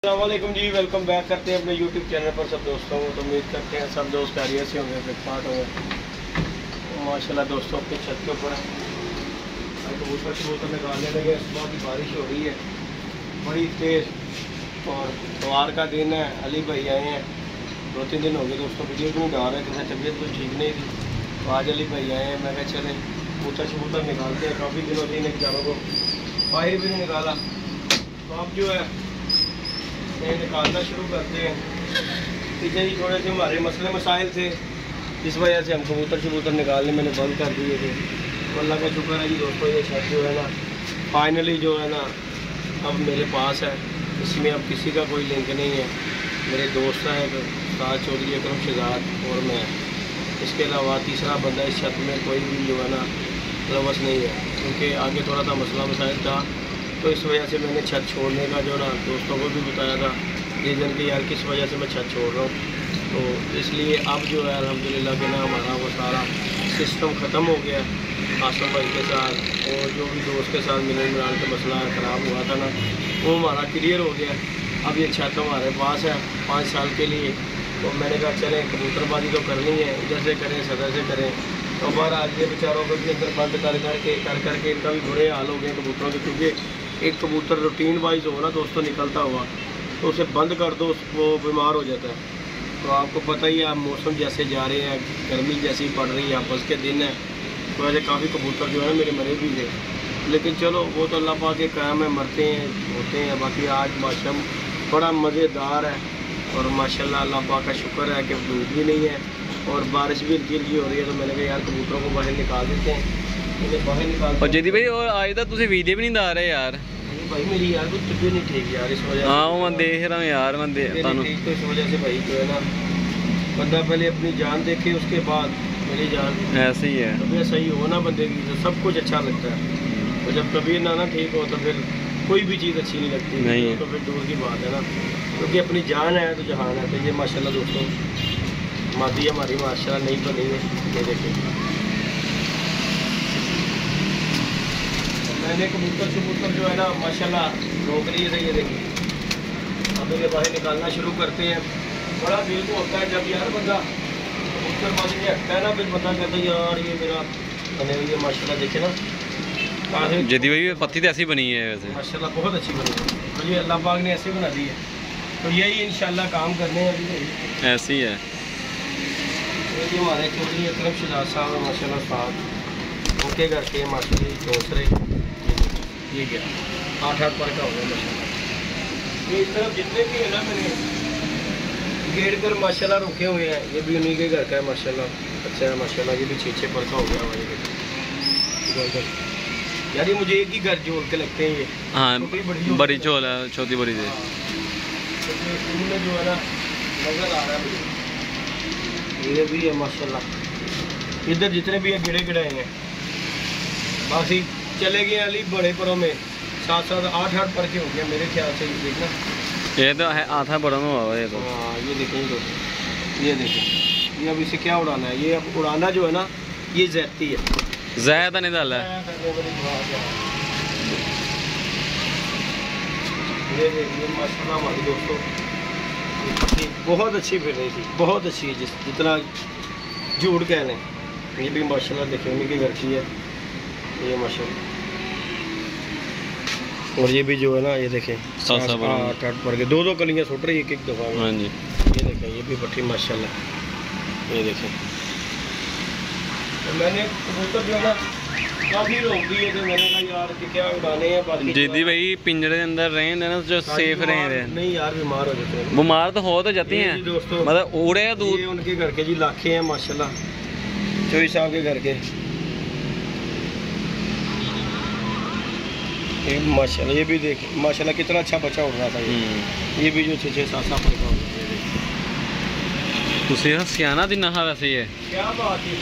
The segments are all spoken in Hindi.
अस्सलामुअलैकुम जी, वेलकम बैक करते हैं अपने यूट्यूब चैनल पर सब दोस्तों को। तो उम्मीद करते हैं सब दोस्त खैरियत से होंगे, फिटफाट होंगे। माशाल्लाह दोस्तों अपनी छत के ऊपर कबूतर निकालने लगे। सुबह की बारिश हो रही है बड़ी तेज़ और इतवार का दिन है। अली भाई आए हैं, 2-3 दिन हो गए दोस्तों वीडियो भी नहीं डाल रहे थे, तबीयत कुछ ठीक नहीं थी। तो आज अली भाई आए हैं, मैं कहा चले कबूतर निकालते हैं। काफ़ी दिनों से इन बेचारों को बाहर भी नहीं निकाला, तो अब जो है ये निकालना शुरू करते हैं। पीछे ही थोड़े से हमारे मसले मसाइल थे, इस वजह से हम कबूतर निकालने मैंने बंद कर दिए थे। तो अल्लाह का शुक्र है जी दोस्तों, ये छत जो है ना फाइनली जो है ना अब मेरे पास है। इसमें अब किसी का कोई लिंक नहीं है। मेरे दोस्त हैं उस्ताद चौधरी अकरम शहजाद और मैं, इसके अलावा तीसरा बंदा इस छत में कोई भी जो है ना लवस नहीं है, क्योंकि आगे थोड़ा सा मसला मसाइल था। तो इस वजह से मैंने छत छोड़ने का जो ना दोस्तों को भी बताया था रीज़न कि यार किस वजह से मैं छत छोड़ रहा हूँ। तो इसलिए अब जो है अल्हम्दुलिल्लाह के ना हमारा वो सारा सिस्टम ख़त्म हो गया आसम भाई के साथ, और जो भी दोस्त के साथ मिलन मिलान का मसला ख़राब हुआ था ना वो हमारा क्लियर हो गया। अब ये छत हमारे पास है 5 साल के लिए। तो मैंने कहा चलें कबूतरबाजी तो करनी है, इधर से करें सदर से करें। तो बाहर आज ये बेचारों को भी अंदर बंद कर करके इनका भी बुरे हाल हो गए कबूतरों के, क्योंकि एक कबूतर रूटीन वाइज हो ना दोस्तों निकलता हुआ, तो उसे बंद कर दो वो बीमार हो जाता है। तो आपको पता ही है आप मौसम जैसे जा रहे हैं, गर्मी जैसी पड़ रही है, आपस के दिन है, तो ऐसे काफ़ी कबूतर जो है मेरे मरे भी थे। लेकिन चलो वो तो अल्लाह पाक के कायम है, मरते हैं होते हैं। बाकी आज मौसम बड़ा मज़ेदार है और माशाल्लाह अल्लाह पाक का शुक्र है कि धूप भी नहीं है और बारिश भी हल्की हल्की हो रही है। तो मैंने कहा यार कबूतरों को बाहर निकाल देते हैं, बाहर निकाल। और जदी भाई और आज तक तुझे वीडियो भी नहीं दा रहे यार। भाई मेरी यार कुछ तबीयत नहीं ठीक यार, इस वजह हाँ मैं देख रहा हूँ यार, मैं ठीक। तो इस वजह से भाई जो है ना बंदा पहले अपनी जान देखे उसके बाद मेरी जान। ऐसे ही है, तबीयत सही हो ना बंदे की तो सब कुछ अच्छा लगता है। तो जब तबीयत ना ठीक हो तो फिर कोई भी चीज़ अच्छी नहीं लगती नहीं। तो फिर दूर की बात है ना, क्योंकि अपनी जान है तो जहान है। तो ये माशाल्लाह दोस्तों मादी हमारी माशाल्लाह नहीं बनी है, ये देखिए। मैंने कबूतर जो है ना माशाल्लाह रोक लिए थे, ये देखिए। अब ये बाहर निकालना शुरू करते हैं। बड़ा दिल को होता है जब यार बंदा कबूतरबाजी में हटता है ना, फिर बंदा कहता है यार ये मेरा बने हुई है। माशाल्लाह देखे ना जदी भाई पत्ती तो ऐसी बनी है वैसे माशाल्लाह बहुत अच्छी बनी है। तो ये अल्लाह पाक ने ऐसे बना दी है, तो यही इंशाल्लाह काम करने हैं अभी ऐसी है। ये हमारे चौधरी अकरम शहजाद साहब है माशाल्लाह साहब, उनके घर के माशाल्लाह दूसरे ये गया 8-8 पर का हो गया माशाल्लाह। ये इस तरफ जितने भी है ना मैंने गेट कर माशाल्लाह रुके हुए हैं, ये भी उन्हीं के घर का है माशाल्लाह। अच्छा है माशाल्लाह, ये भी 6-6 पर का हो गया हमारे यार। ये मुझे एक ही घर जोड़ के लगते हैं ये। हाँ बड़ी चोल है, छोटी बड़ी है। जो है ना नजर आ रहा है मुझे, ये भी है माशाल्लाह। इधर जितने भी है गिड़े गिड़ाए हैं, बाकी चले गए अली बड़े परों में 7-7 8-8 पर के हो गया मेरे ख्याल से। देखना ये तो है 8 परों में हुआ ये तो। हाँ ये देखें दोस्तों, ये देखें। ये अब इसे क्या उड़ाना है, ये अब उड़ाना जो है ना ये ज़्यादती है, ज़्यादा नहीं डाला है। ये देखिए माशाल्लाह हमारी दोस्तों बहुत अच्छी फिर रही थी, बहुत अच्छी है, जितना झूठ कह लें। ये भी माशाल्लाह देखिए उन्हीं के घर की है ये माशाल्लाह। और ये भी जो है ना ये देखें 7-8 पर के 2-2 कलियाँ सुट रही है एक दफ़ा। हाँ जी ये देखें, ये भी पट्टी माशाल्लाह, ये देखें। तो मैंने कबूतर जो है ना काफ़ी रोक दिए थे, मैंने कहा यार कि क्या उड़ाने हैं। बाकी दीदी भाई पिंजरे के अंदर रहें ना जो सेफ रहे। नहीं यार बीमार हो जाते हैं, बीमार तो हो तो जाती हैं दोस्तों। मतलब उड़े दूध। ये उनके घर के जी लाखे हैं माशाल्लाह, चौधरी साहब के घर के। ये माशाल्लाह ये भी देख माशाल्लाह कितना अच्छा बच्चा उड़ रहा था ये भी जो 6-7 पर का हो गया। तुसी सियाना दिन नहा वैसे ही है, क्या बात है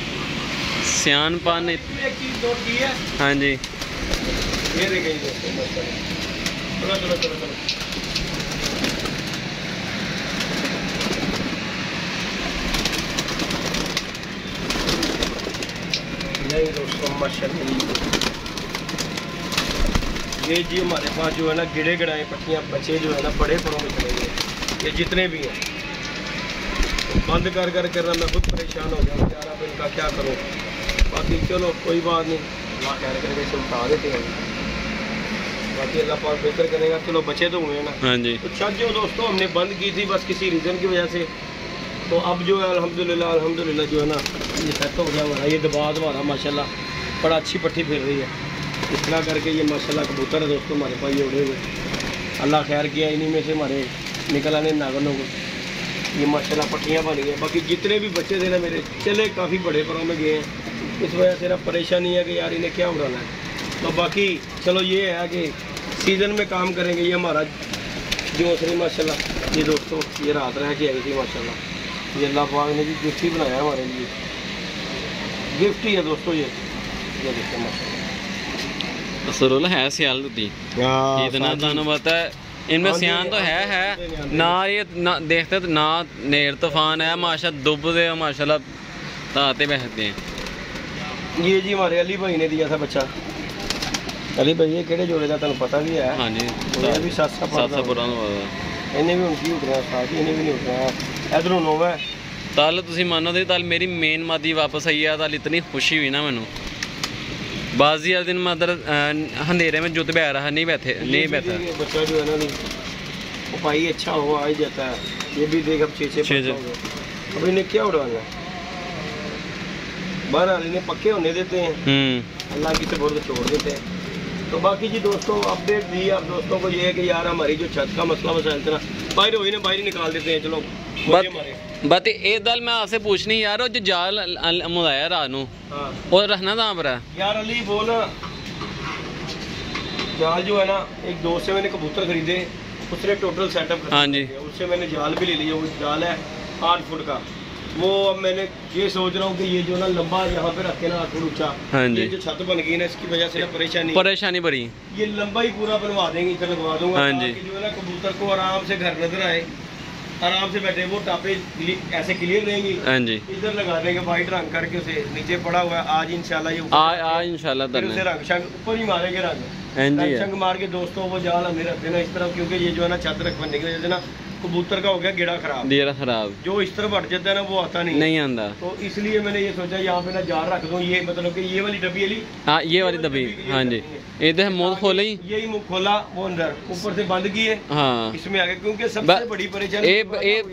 सियान पान। एक चीज़ नोट की है। हाँ जी ये देखें दोस्तों माशाल्लाह। चलो यही दोस्तों माशाल्लाह ये जी हमारे पास जो है ना गिड़े गिड़ाए पट्टियाँ बच्चे जो है ना बड़े परों में चले गए, ये जितने भी हैं। तो बंद कर करना मैं खुद परेशान हो गया यार, अब इनका क्या करूँ। बाकी चलो कोई बात नहीं, अल्लाह खैर करके इसे उठा देते हैं। बाकी अल्लाह पाक बेहतर करेगा। चलो बचे तो हुए ना। हाँ जी। तो छत जो दोस्तों हमने बंद की थी बस किसी रीज़न की वजह से, तो अब जो है अल्हम्दुलिल्लाह जो है ना ये सेट हो गया हुआ है। ये दबाद हमारा माशाल्लाह बड़ा अच्छी पट्टी फिर रही है। इस तरह करके ये माशाल्लाह कबूतर है दोस्तों हमारे पास ये उड़े हुए, अल्लाह खैर किया। इन्हीं में से हमारे निकल आने नागनों को ये माशाल्लाह पट्टियाँ बन गई हैं। बाकी जितने भी बच्चे थे ना मेरे चले काफ़ी बड़े परों में गए हैं, इस वजह से ना परेशानी है कि यार इन्हें क्या उड़ाना है। तो बाकी चलो ये है कि सीज़न में काम करेंगे। ये हमारा जो असली माशाल्लाह ये दोस्तों ये रात रह के आई थी माशाल्लाह, ये अल्लाह पाक ने भी गिफ्ट ही बनाया हमारे लिए, गिफ्ट ही है दोस्तों ये देखते माशाल्लाह। सरुल है सियाल होती इतना दाना पता है इनमें सियान तो है ना। ये ना देखते तो ना नेर तूफान है माशा डुबते माशाल्लाह ताते बहते हैं। ये जी हमारे अली भाई ने दिया था बच्चा। अली भाई ये केड़े जोड़े का तुम पता भी है? हाँ जी, ये भी 700 पुराना इन्हें भी उनकी उठना साथ ही इन्हें भी नहीं उठना इधरों नोवा है। तल तुम मानो दे तल मेरी मेन मादी वापस आई है, तल इतनी खुशी हुई ना मैनू। बाजी वाले दिन मैं उधर अंधेरे में जुत बह रहा नहीं बैठा। बच्चा जो है ना वो भाई अच्छा हो आ ही जाता है। ये भी देख अब 6 अब इन्हें क्या उड़ाना है, बहरहाल इन्हें पक्के होने देते हैं, अल्लाह की से बहुत छोड़ देते हैं। तो बाकी जी दोस्तों अपडेट दी आप दोस्तों को ये है कि यार हमारी जो छत का मसला मसाइल था ना बाहर हुई ना बाहर ही निकाल देते हैं। चलो बात एक दल मैं आपसे पूछनी यार, जो जाल मुदाया रात को और रखना कहाँ पर है यार? अली वो ना जाल जो है ना एक दोस्त से मैंने कबूतर खरीदे, उसने टोटल सेटअप हाँ जी उससे मैंने जाल भी ले लिया। वो जाल है 8 फुट का। वो अब मैंने ये सोच रहा हूँ कि ये जो ना लंबा यहाँ पे रखे ना 8 फुट ऊंचा, ये जो छत बन गई ना इसकी वजह से ना परेशानी भरी ये लंबा ही पूरा बनवा देंगे, इधर लगवा दूंगा। हाँ जी। जो है ना कबूतर को आराम से घर नजर आए, आराम से बैठे, वो टापे ऐसे क्लियर रहेंगी। हाँ जी। इधर लगा देंगे वाइट रंग करके, उसे नीचे पड़ा हुआ है। आज इंशाल्लाह ये आज इंशाल्लाह रंग शंग ऊपर ही मारेंगे, रंग शंग मार के दोस्तों वो जाल हमें रख देना इस तरफ, क्योंकि ये जो है ना छत रख बनने की वजह से ना कबूतर का हो गया गेड़ा खराब, जो इस तरफ हट जाता है ना वो आता नहीं आता। तो इसलिए मैंने ये सोचा यहाँ पे ना जाल रख दूँ। ये मतलब कि ये वाली डब्बी वाली, हाँ ये वाली डब्बी, हाँ जी। इधर मुंह खोला ही, यही मुंह खोला, वो अंदर ऊपर से बंद किए, हाँ इसमें आगे, क्योंकि सबसे बड़ी परेशानी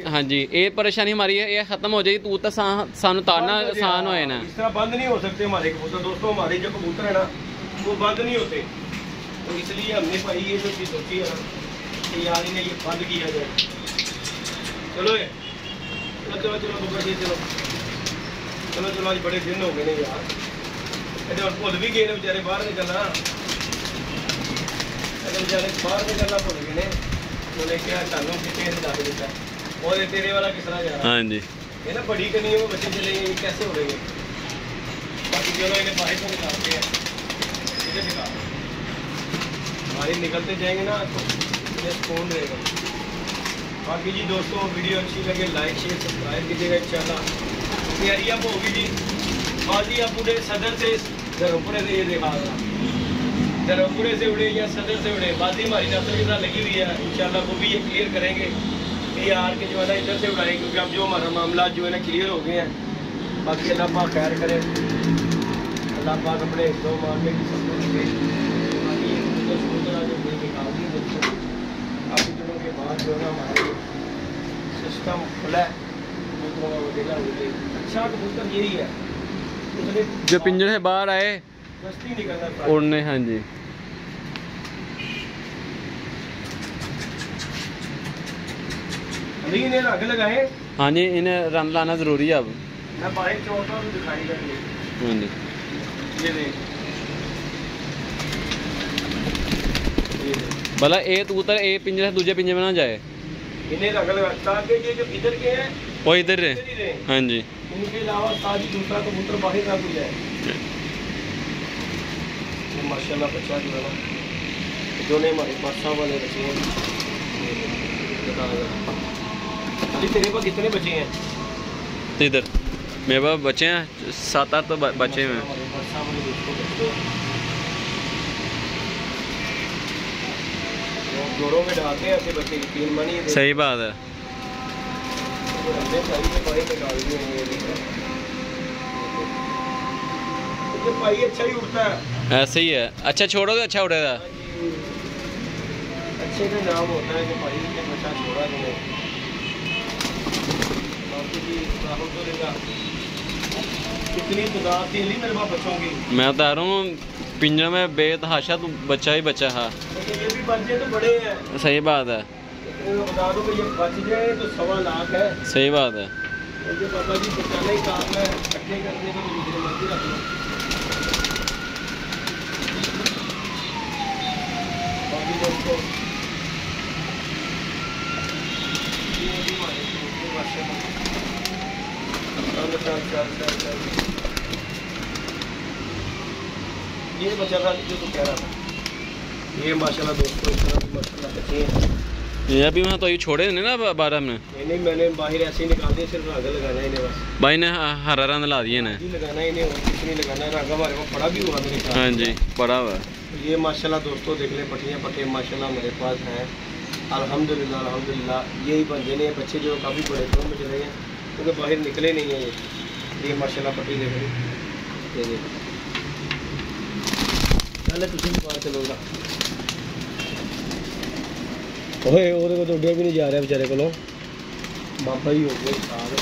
हाँ जी ये परेशानी हमारी है, ये खत्म हो जाएगी तो सानू तारना आसान होए ना। इस तरह बंद नहीं हो सकते हमारे कबूतर दोस्तों। हमारे जो कबूतर है ना वो बंद नहीं होते, तो इसलिए हमने भाई ये जो चीज़ सोची है कि यार इन्हें ये बंद किया जाए। चलो चलो चलो चलो आज बड़े दिन हो गए ने यार, भुल भी गए बेचारे बाहर निकलना, बेचारे बाहर निकलना भुल गए ने। उन्हें क्या सानू कितने दस दिता और तेरे वाला किस तरह जा रहा है? हाँ जी ये ना बड़ी करनी है, वो बच्चे चले गए कैसे हो रही है। बाकी चलो इन्हें बाहर को निकालते हैं, इधर निकाल बाहर निकलते जाएंगे ना तो इन्हें सुकून रहेगा। बाकी जी दोस्तों वीडियो अच्छी लगे लाइक शेयर सब्सक्राइब कीजिएगा इंशाल्लाह। तैयारी अब होगी जी, बाजी अब पूरे सदर से धर्मपुरे से ये देखा धर्मपुरे से उड़े या सदर से उड़े, बाजी हमारी नस्ल के साथ लगी हुई है इंशाल्लाह। वो भी ये क्लियर करेंगे कि यार के जो है ना इधर से उड़ाएंगे, क्योंकि अब जो हमारा मामला जो है ना क्लियर हो गए हैं। बाकी अल्लाह पाक खैर करे, अल्लाह पाक अपने दो मामले की सब निकाल दी दोस्तों। काफ़ी दिनों के बाद जो है ना हमारा सिस्टम खुला है कबूतरों का वगैरह होते। अच्छा कबूतर यही है, उसने जो पिंजरे से बाहर आए गश्ती नहीं करना उड़ने। हाँ जी अभी इन्हें रंग लगाए, हाँ जी इन्हें रंग लाना जरूरी है अब। मैं बाइक चौथा तो दिखाई करेंगे। हाँ जी ये देख भला ए कबूतर ए पिंजरे से दूसरे पिंजरे में ना जाए, इन्हें रंग लगाता कि ये जो इधर के हैं वो इधर रहे। रहे। हाँ जी इनके अलावा सारी दूसरा कबूतर बाहर ना खुल जाए। माशाल्लाह बच्चा जो है ना जो ने हमारे पास वाले बच्चे हैं। अभी तेरे पास कितने बच्चे हैं? इधर मेरे पास बच्चे हैं 7-8 तो बच्चे हैं। जोड़ों में डालते हैं ऐसे बच्चे यकीन मानिए। सही बात है। भाई अच्छा ही उड़ता है, ऐसे ही है। अच्छा छोड़ोगे अच्छा उड़ेगा। अच्छे का नाम होता है कि भाई ये बच्चा छोड़ा तुमने। कितनी तादाद थी मेरे पास बच्चों की। मैं बता रहा हूँ पिंजरे में बेतहाशा तो बच्चा ही बच्चा है। ये भी बच्चे तो बड़े हैं। सही बात है। बता दो कि ये बच जाए तो 1.25 लाख है। सही बात है। ये पापा जी बचाने ही काम है, इकट्ठे करने को दूसरे मर्जी रख लो। बाकी दोस्तों ये बचा था जो तो कह रहा था। ये माशाल्लाह दोस्तों इस तरह की माशाल्लाह बच्चे हैं। ये अभी मैं तो ये छोड़े नहीं ना 12 में। नहीं मैंने बाहर ऐसे ही निकाल दिया, सिर्फ रंग लगाना है इन्हें बस। भाई ने हरा रंग ला दिए ने। जी लगाना है इन्हें और कुछ नहीं लगाना है। रंग हमारे को पड़ा भी हुआ मेरे ख्याल। हाँ जी पड़ा हुआ। ये माशाल्लाह दोस्तों देख लें पट्टियाँ पट्टे माशाल्लाह मेरे पास हैं। अल्हम्दुलिल्लाह अल्हम्दुलिल्लाह। यही बन जाने बच्चे जो काफ़ी बड़े थे में चले गए क्योंकि बाहर निकले नहीं हैं। ये माशाल्लाह पट्टी देख ली। ये पहले तुझे भी बाहर चलोगा। ओए वो तो उड्डे भी नहीं जा रहा बेचारे को। बाबा ही हो गए सारे।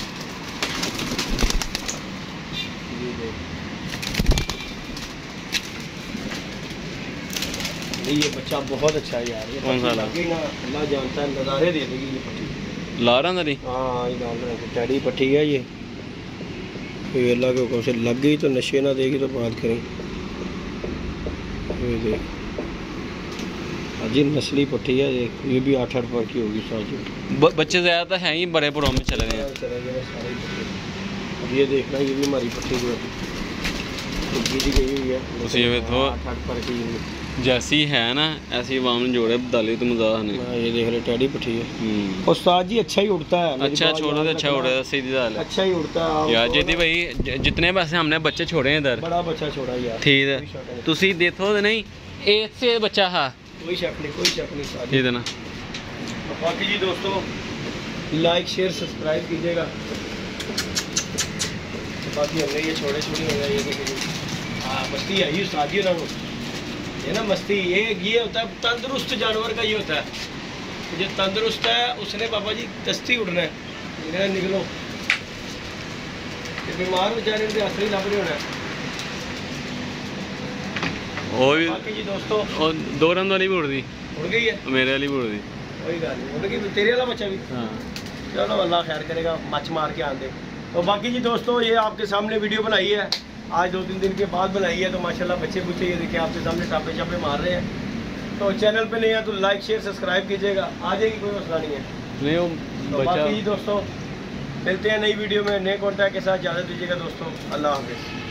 ये बच्चा बहुत अच्छा है यार। ये पट्टी ना अल्लाह जानता है, नज़ारे दे देगी ये पट्टी। ला रहा था। हाँ ये लाल रंग की टैडी पट्टी है ये अल्लाह के हुक्म से लग गई तो नशे ना देगी तो बात करें। ये देख अजी नस्ली पट्टी है ये भी 8-8 पर की होगी साथ। बच्चे ज़्यादा हैं ही बड़े पुरों में चले गए हैं। ये देखना ये भी हमारी पट्टी जो दी गई हुई है उसी में तो 8-8 पर की जैसी है ना ऐसी वाम जोड़े डाली तो मजा नहीं। ये देख रहे टैडी पट्टी है। उस्ताद जी अच्छा ही उड़ता है। अच्छा छोड़ो तो अच्छा उड़ेगा। सीधी दाल अच्छा ही उड़ता है यार। जीती भाई जितने पैसे हमने बच्चे छोड़े हैं इधर बड़ा बच्चा छोड़ा यार। ठीक है तुसी देखो नहीं एक से बच्चा हा कोई शक नहीं ठीक है ना। बाकी जी दोस्तों लाइक शेयर सब्सक्राइब कीजिएगा। बाकी हमने ये छोटे छोटे हो गए ये हाँ मस्ती है ये शादी ना हो ये ना मस्ती। ये होता है तंदुरुस्त जानवर का ये होता है। जो तंदुरुस्त है उसने पापा जी दस्ती उड़ना है। निकलो बीमार बेचारे उनके असली लभ रहे होना है। बाकी जी दोस्तों और 2 रन वाली भी उड़ दी। उड़ गई है मेरे वाली भी उड़ दी। कोई गल नहीं उड़ गई तेरे वाला बच्चा भी। हाँ चलो अल्लाह खैर करेगा मच मार के आन दे। तो बाकी जी दोस्तों ये आपके सामने वीडियो बनाई है आज 2-3 दिन के बाद बनाई है। तो माशाल्लाह बच्चे बुच्चे ये देखिए आपके सामने टापे चापे मार रहे हैं। तो चैनल पे नहीं है तो लाइक शेयर सब्सक्राइब कीजिएगा। आ जाएगी कोई मसला नहीं है। नहीं वो तो बाकी जी दोस्तों मिलते हैं नई वीडियो में नए कॉन्टैक्ट के साथ। इजाज़त दीजिएगा दोस्तों। अल्लाह हाफिज़।